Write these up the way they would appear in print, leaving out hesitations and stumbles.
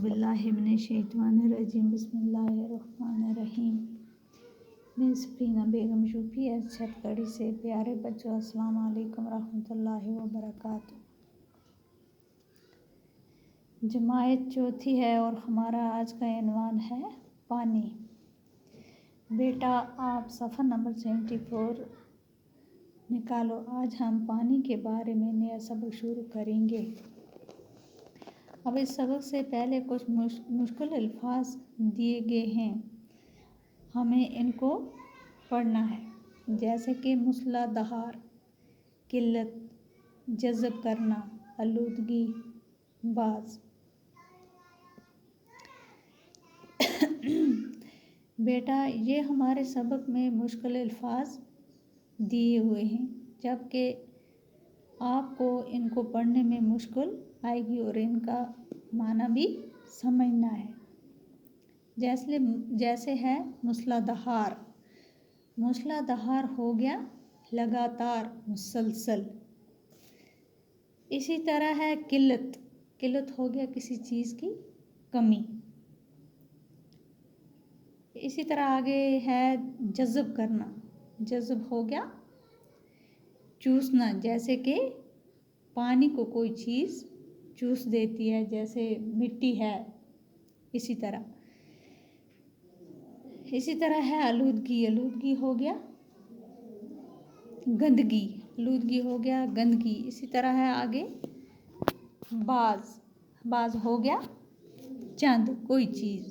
औज़ुबिल्लाहिमिनश्शैतानिर्रजीम बिस्मिल्लाहिर्रहमानिर्रहीम। मैं सफ़ीना बेगम यूपी छतगढ़ी से। प्यारे बच्चों, अस्सलाम वालेकुम रहमतुल्लाहि व बरकातुहू। जमायत चौथी है और हमारा आज का इन्वान है पानी। बेटा, आप सफ़ा नंबर 74 निकालो। आज हम पानी के बारे में नया सबक शुरू करेंगे। अब इस सबक से पहले कुछ मुश्किल अल्फाज दिए गए हैं, हमें इनको पढ़ना है, जैसे कि मूसलाधार, किल्लत, जज़ब करना, आलूदगी, बाज़। बेटा, ये हमारे सबक में मुश्किल अल्फाज दिए हुए हैं, जबकि आपको इनको पढ़ने में मुश्किल आएगी और इनका माना भी समझना है। जैसे है मूसलाधार। मूसलाधार हो गया लगातार, मुसलसल। इसी तरह है किल्लत। किल्लत हो गया किसी चीज़ की कमी। इसी तरह आगे है जज़ब करना। जज़ब हो गया चूसना, जैसे कि पानी को कोई चीज़ चूस देती है, जैसे मिट्टी है। इसी तरह है आलूदगी। आलूदगी हो गया गंदगी। आलूदगी हो गया गंदगी। इसी तरह है आगे बाज़। बाज़ हो गया चंद कोई चीज़।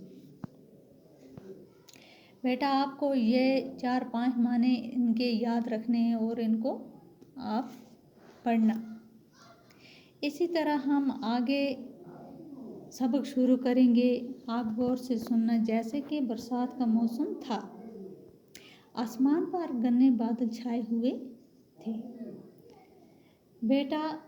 बेटा, आपको ये 4-5 माने इनके याद रखने हैं और इनको आप पढ़ना। इसी तरह हम आगे सबक शुरू करेंगे। आप गौर से सुनना। जैसे कि बरसात का मौसम था, आसमान पर घने बादल छाए हुए थे। बेटा,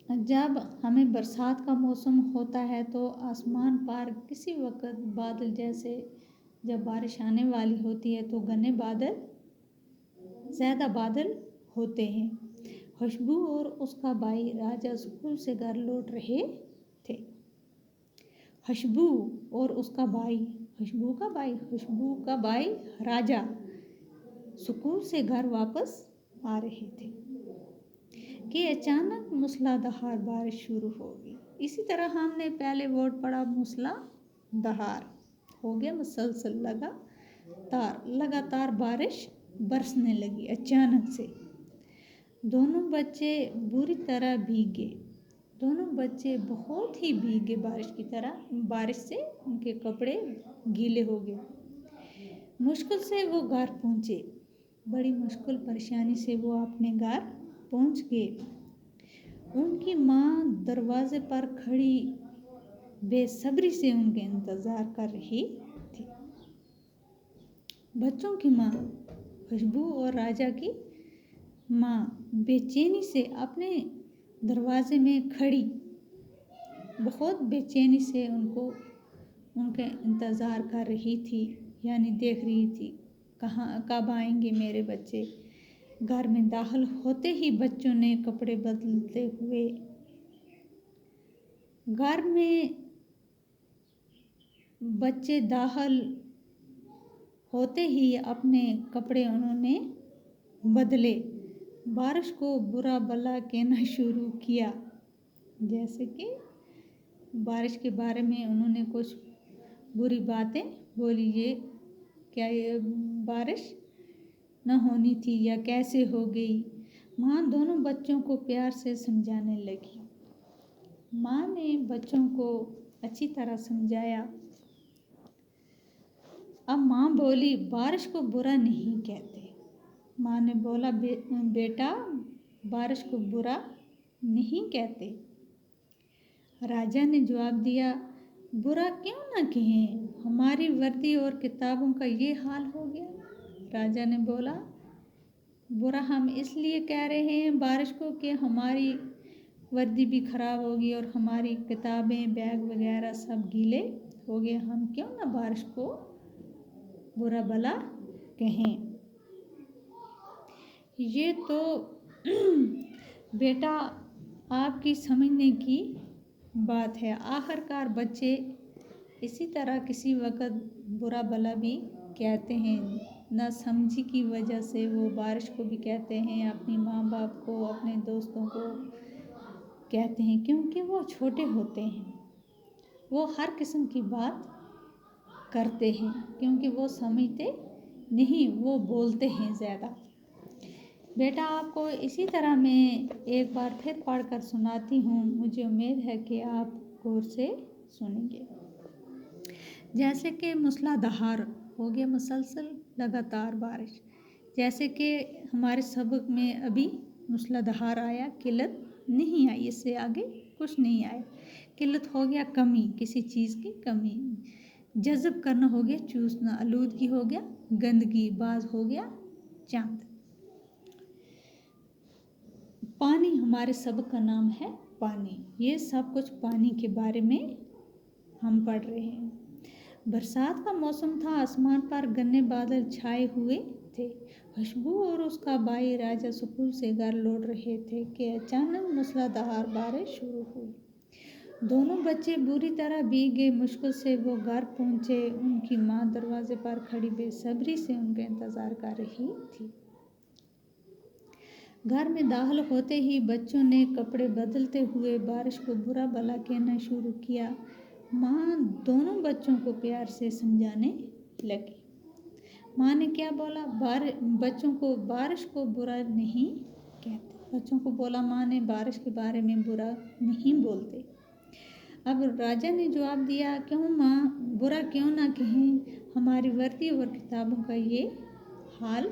जब हमें बरसात का मौसम होता है तो आसमान पर किसी वक्त बादल, जैसे जब बारिश आने वाली होती है तो घने बादल, ज़्यादा बादल होते हैं। खुशबू और उसका भाई राजा स्कूल से घर लौट रहे थे। खुशबू और उसका भाई, खुशबू का भाई राजा स्कूल से घर वापस आ रहे थे कि अचानक मूसलाधार बारिश शुरू हो गई। इसी तरह हमने पहले वर्ड पढ़ा मूसलाधार, हो गया मुसलसल लगातार बारिश बरसने लगी अचानक से। दोनों बच्चे बुरी तरह भीगे। दोनों बच्चे बहुत ही भीगे बारिश से उनके कपड़े गीले हो गए। मुश्किल से वो घर पहुँचे। बड़ी मुश्किल परेशानी से वो अपने घर पहुँच गए। उनकी माँ दरवाजे पर खड़ी बेसब्री से उनके इंतज़ार कर रही थी। बच्चों की माँ खुशबू और राजा की माँ बेचैनी से अपने दरवाजे में खड़ी, बहुत बेचैनी से उनके इंतज़ार कर रही थी, यानी देख रही थी कब आएंगे मेरे बच्चे। घर में दाखिल होते ही बच्चों ने कपड़े बदलते हुए, घर में बच्चे दाखिल होते ही अपने कपड़े उन्होंने बदले। बारिश को बुरा भला कहना शुरू किया, जैसे कि बारिश के बारे में उन्होंने कुछ बुरी बातें बोली। ये क्या, ये बारिश न होनी थी या कैसे हो गई। माँ दोनों बच्चों को प्यार से समझाने लगी। माँ ने बच्चों को अच्छी तरह समझाया। अब माँ बोली, बारिश को बुरा नहीं कहते। माँ ने बोला, बेटा, बारिश को बुरा नहीं कहते। राजा ने जवाब दिया, बुरा क्यों ना कहें, हमारी वर्दी और किताबों का ये हाल हो गया। राजा ने बोला, बुरा हम इसलिए कह रहे हैं बारिश को कि हमारी वर्दी भी ख़राब होगी और हमारी किताबें, बैग वगैरह सब गीले हो गए। हम क्यों ना बारिश को बुरा भला कहें। ये तो बेटा आपकी समझने की बात है। आखिरकार बच्चे इसी तरह किसी वक़्त बुरा भला भी कहते हैं। ना समझी की वजह से वो बारिश को भी कहते हैं, अपनी माँ बाप को, अपने दोस्तों को कहते हैं, क्योंकि वो छोटे होते हैं। वो हर किस्म की बात करते हैं क्योंकि वो समझते नहीं, वो बोलते हैं ज़्यादा। बेटा आपको इसी तरह मैं एक बार फिर पढ़कर सुनाती हूँ। मुझे उम्मीद है कि आप गौर से सुनेंगे। जैसे कि मूसलाधार हो गया, मुसलसल लगातार बारिश। जैसे कि हमारे सबक में अभी मूसलाधार आया, किल्लत नहीं आई, इससे आगे कुछ नहीं आया। किल्लत हो गया कमी, किसी चीज़ की कमी। जज़ब करना हो गया चूसना, आलूदगी हो गया गंदगी, बाज हो गया चांद। पानी हमारे सबक का नाम है पानी। ये सब कुछ पानी के बारे में हम पढ़ रहे हैं। बरसात का मौसम था, आसमान पर घने बादल छाए हुए थे। खुशबू और उसका भाई राजा स्कूल से घर लौट रहे थे कि अचानक मूसलाधार बारिश शुरू हुई। दोनों बच्चे बुरी तरह भीग गए। मुश्किल से वो घर पहुंचे। उनकी माँ दरवाजे पर खड़ी बेसब्री से उनका इंतज़ार कर रही थी। घर में दाखिल होते ही बच्चों ने कपड़े बदलते हुए बारिश को बुरा भला कहना शुरू किया। माँ दोनों बच्चों को प्यार से समझाने लगी। माँ ने क्या बोला? बच्चों को बारिश को बुरा नहीं कहते। बच्चों को बोला माँ ने, बारिश के बारे में बुरा नहीं बोलते। अब राजा ने जवाब दिया, क्यों माँ, बुरा क्यों ना कहें, हमारी वर्दी और किताबों का ये हाल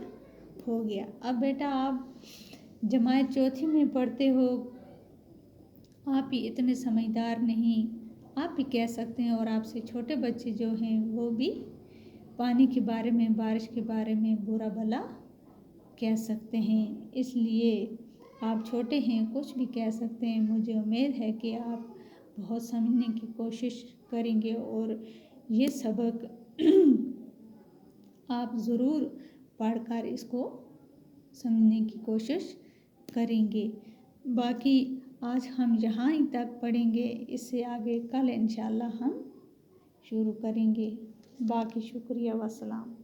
हो गया। अब बेटा आप जमात चौथी में पढ़ते हो, आप ही इतने समझदार नहीं, आप भी कह सकते हैं, और आपसे छोटे बच्चे जो हैं वो भी पानी के बारे में, बारिश के बारे में बुरा भला कह सकते हैं। इसलिए आप छोटे हैं, कुछ भी कह सकते हैं। मुझे उम्मीद है कि आप बहुत समझने की कोशिश करेंगे और ये सबक आप ज़रूर पढ़कर इसको समझने की कोशिश करेंगे। बाकी आज हम यहाँ ही तक पढ़ेंगे, इससे आगे कल इंशाल्लाह हम शुरू करेंगे। बाकी शुक्रिया, वस्सलाम।